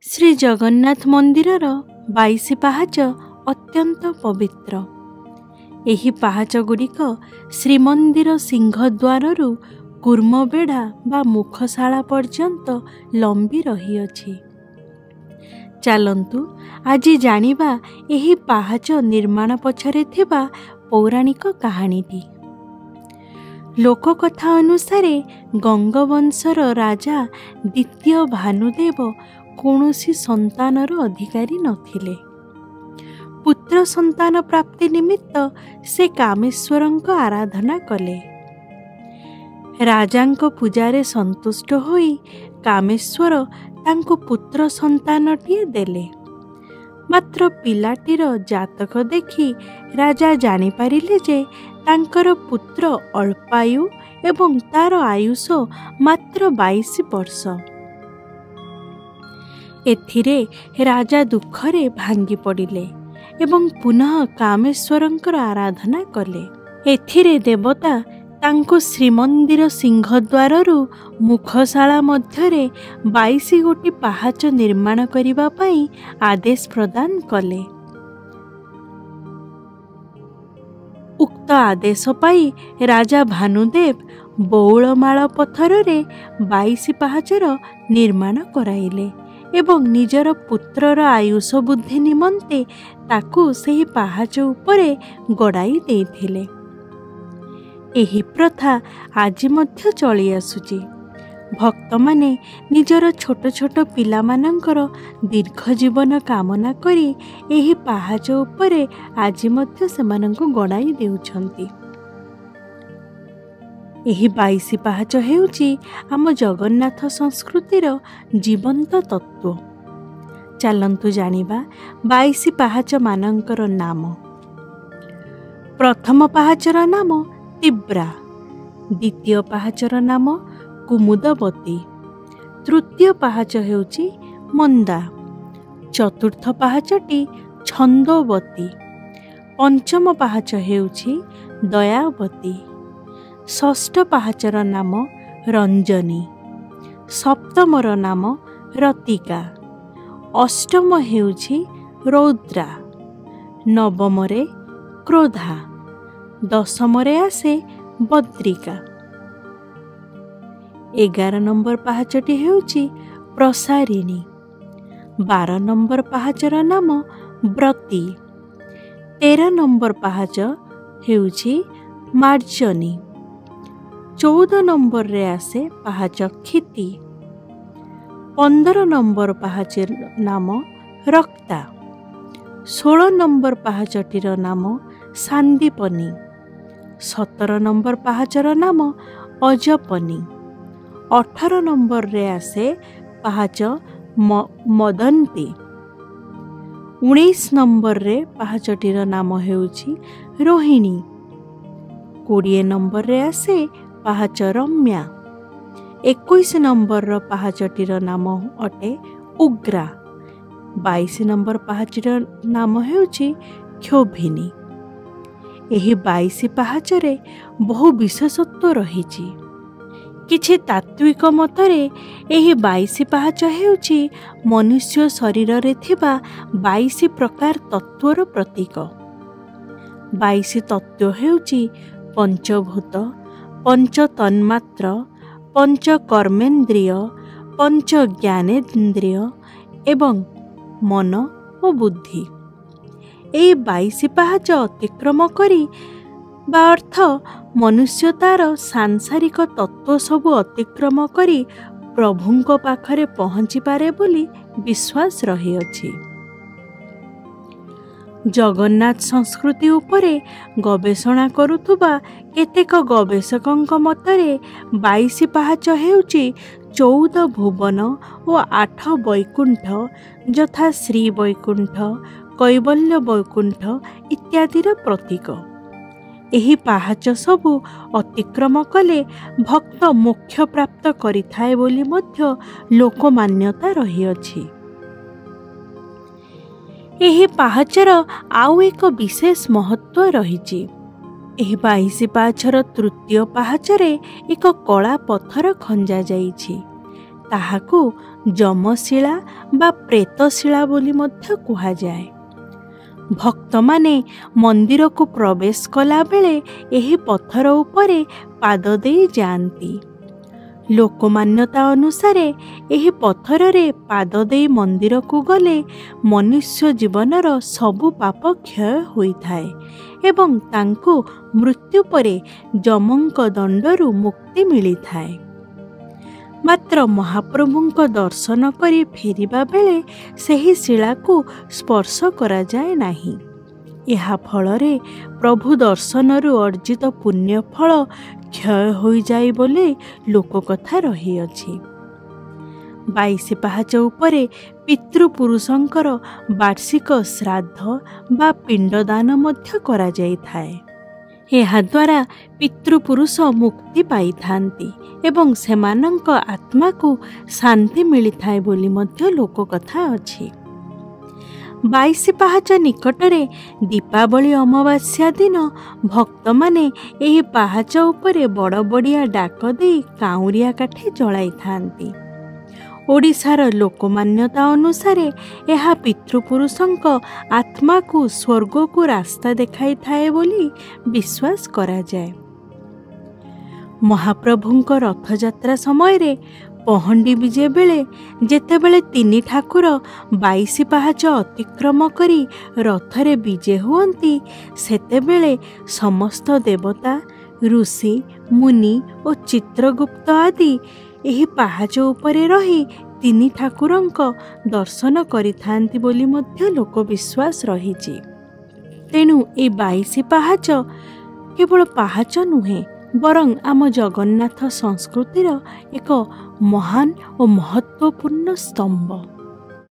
श्री जगन्नाथ मंदिरर 22 पाहाच अत्यंत पवित्र। एही पाहाच गुड़िक श्रीमंदिर सिंहद्वारु कूर्मबेढ़ा बा मुखशाला पर्यंत लंबी रही अछि। चलंतु आज जानिबा एही पाहाच निर्माण पछरे थिबा पौराणिक कहानीटी। लोककथा अनुसार गंगवंशर राजा द्वितीय भानुदेव कौनसी संतानर अधिकारी नथिले। पुत्र संतान प्राप्ति निमित्त से कामेश्वरंक आराधना कले। राजांक पूजारे संतुष्ट होई कामेश्वर तांको पुत्र संतानटिए देले। मात्र पिलाटीर जातक देखि राजा जानि पारिले जे तांकर पुत्र अल्पायु एवं तार आयुष मात्र 22 वर्ष। एथिरे राजा दुखरे भांगी पड़िले एवं पुनः कामेश्वरंकर आराधना कले। एथिरे देवता तांको श्रीमंदिर सिंहद्वारु मुखशाला मध्यरे 22 गोटी पाहाच निर्माण करिबा पई आदेश प्रदान कले। उक्त आदेश पाई राजा भानुदेव बौलमाल पत्थर 22 पाहाचर निर्माण कराइले एवं निजर पुत्रर आयुष बुद्धि निमंते ताकू सेही पाहाच उपरे गड़ाई देथिले। एही प्रथा आज मध्य चली आसुची। भक्त माने निजर छोट छोट पिला मानंकर दीर्घ जीवन कामना करी एही पाहाच उपरे आज मध्य सेमानंको गड़ाई देउछंती। एही 22 पाहाच हेउची आम जगन्नाथ संस्कृतिर जीवंत तत्व। चलंतु जानिबा 22 पाहाच मानंकर नाम। प्रथम पाहाचर नाम तीव्रा, द्वितीय पाहाचर नाम कुमुदवती, तृतीय पाहाच हेउची मंदा, चतुर्थ पाहाचटी छंदोवती, पंचम पाहाच हेउची दयावती, षष्ठ पाहाचर नाम रंजनी, सप्तमर नाम रतिका, अष्टम हेउची रौद्रा, नवमरे क्रोधा, दशमरे आसे बद्रिका। 11 नंबर पाहाचटी हेउची प्रसारिणी, 12 नंबर पाहाचर नाम व्रती, 13 नंबर पाहाच हेउची मार्जनी, 14 नंबर रे आसे पाहाच क्षिति, 15 नंबर पाहाचर नाम रक्ता, 16 नंबर पाहाचटीर नाम सांदीपनी, 17 नंबर पाहाचर नाम अजपनी, 18 नंबर रे आसे पाहाच मदंती, 19 नंबर रे पाहाचटीर नाम हेउची रोहिणी, 20 नंबर रे आसे पाहाच रम्या, 21 नंबर रो पाहाचटीर नाम अटे उग्रा, 22 नंबर पाहाचटीर नाम हेउची क्षोभिनी। एही 22 पाहाचरे बहु विशेषत्व रहिछि। किछि तात्विक मतरे एही 22 पाहाच हेउची मनुष्य शरीर रे थिबा 22 प्रकार तत्वर प्रतीक। 22 तत्व हेउची पंचभूत, पंच तन्मात्र, पंच कर्मेन्द्रिय, पंच ज्ञानेन्द्रिय एवं मन और बुद्धि। एही 22 पाहाच अतिक्रम करी बा अर्थ मनुष्य तार सांसारिक तत्व सबु अतिक्रम करी प्रभुंको पाखरे पहुंची पारे बोली विश्वास रही अछि। जगन्नाथ संस्कृति उपरे गवेषणा करुथुबा केतेक गवेषकंक मतरे 22 पाहाच हेउची 14 भुवन और 8 वैकुंठ यथा श्री वैकुंठ, कैवल्य वैकुंठ इत्यादिर प्रतीक। एही पाहाच सबु अतिक्रम कले भक्त मोक्ष प्राप्त करिथाए बोली मध्य लोकमान्यता रही अछि। एही पाहाचर आउ एक विशेष महत्व रहिछि। एही 22 पाहाचर तृतीय पाहाचरे एक कला पत्थर खंजा जाइछि। ତାହାକୁ ଯମଶିଳା ବା ପ୍ରେତଶିଳା ବୋଲି ମଧ୍ୟ କୁହାଯାଏ। ଭକ୍ତମାନେ ମନ୍ଦିରକୁ ପ୍ରବେଶ କଲାବେଳେ ଏହି ପଥର ଉପରେ ପାଦ ଦେଇ ଯାଆନ୍ତି। ଲୋକମାନ୍ୟତା ଅନୁସାରେ ଏହି ପଥରରେ ପାଦ ଦେଇ ମନ୍ଦିରକୁ ଗଲେ ମନୁଷ୍ୟ ଜୀବନର ସବୁ ପାପ କ୍ଷୟ ହୋଇଥାଏ ଏବଂ ତାଙ୍କୁ ମୃତ୍ୟୁ ପରେ ଯମଙ୍କ ଦଣ୍ଡରୁ ମୁକ୍ତି ମିଳିଥାଏ। ମାତ୍ର ମହାପ୍ରଭୁଙ୍କ ଦର୍ଶନ କରି ଫେରିବା ବେଳେ ସେହି ଶିଳାକୁ ସ୍ପର୍ଶ କରାଯାଏ ନାହିଁ। ଏହା ଫଳରେ ପ୍ରଭୁ ଦର୍ଶନରୁ ଅର୍ଜିତ ପୁଣ୍ୟ ଫଳ କ୍ଷୟ ହୋଇଯାଏ ବୋଲି ଲୋକକଥା ରହିଅଛି। 22 ପାହାଚ ଉପରେ ପିତୃପୁରୁଷଙ୍କର ବାର୍ଷିକ ଶ୍ରାଦ୍ଧ ବା ପିଣ୍ଡଦାନ ମଧ୍ୟ କରାଯାଇଥାଏ। ଏହାଦ୍ୱାରା ପିତୃପୁରୁଷ ମୁକ୍ତି ପାଇଥାନ୍ତି ଏବଂ ସେମାନଙ୍କ ଆତ୍ମାକୁ ଶାନ୍ତି ମିଳିଥାଏ ବୋଲି ମଧ୍ୟ ଲୋକକଥା ଅଛି। 22 ପାହାଚ ନିକଟରେ ଦୀପାବଳି ଅମାବାସ୍ୟା ଦିନ ଭକ୍ତମାନେ ଏହି ପାହାଚ ଉପରେ ବଡ଼ ବଡ଼ିଆ ଡାକ ଦେଇ କାଉଁରିଆ କାଠି ଜଳାଇଥାନ୍ତି। ଓଡ଼ିଶାର ଲୋକମାନ୍ୟତା ଅନୁସାରେ ଏହା ପିତୃପୁରୁଷଙ୍କ ଆତ୍ମାକୁ ସ୍ୱର୍ଗକୁ ରାସ୍ତା ଦେଖାଇଥାଏ ବୋଲି ବିଶ୍ୱାସ କରାଯାଏ। ମହାପ୍ରଭୁଙ୍କ ରଥଯାତ୍ରା ସମୟରେ ପହଣ୍ଡି ବିଜେ ବେଳେ ଯେତେବେଳେ 3 ଠାକୁର 22 ପାହାଚ ଅତିକ୍ରମ କରି ରଥରେ ବିଜେ ହୁଅନ୍ତି, ସେତେବେଳେ ସମସ୍ତ ଦେବତା, ଋଷି, ମୁନି ଓ ଚିତ୍ରଗୁପ୍ତ ଆଦି ଏହି ପାହାଚ ଉପରେ ରହି 3 ଠାକୁରଙ୍କ ଦର୍ଶନ କରିଥାନ୍ତି ବୋଲି ମଧ୍ୟ ଲୋକବିଶ୍ୱାସ ରହିଛି। ତେଣୁ ଏ 22 ପାହାଚ କେବଳ ପାହାଚ ନୁହେଁ, ବରଂ ଆମ ଜଗନ୍ନାଥ ସଂସ୍କୃତିର ଏକ ମହାନ ଓ ମହତ୍ତ୍ୱପୂର୍ଣ୍ଣ ସ୍ତମ୍ଭ।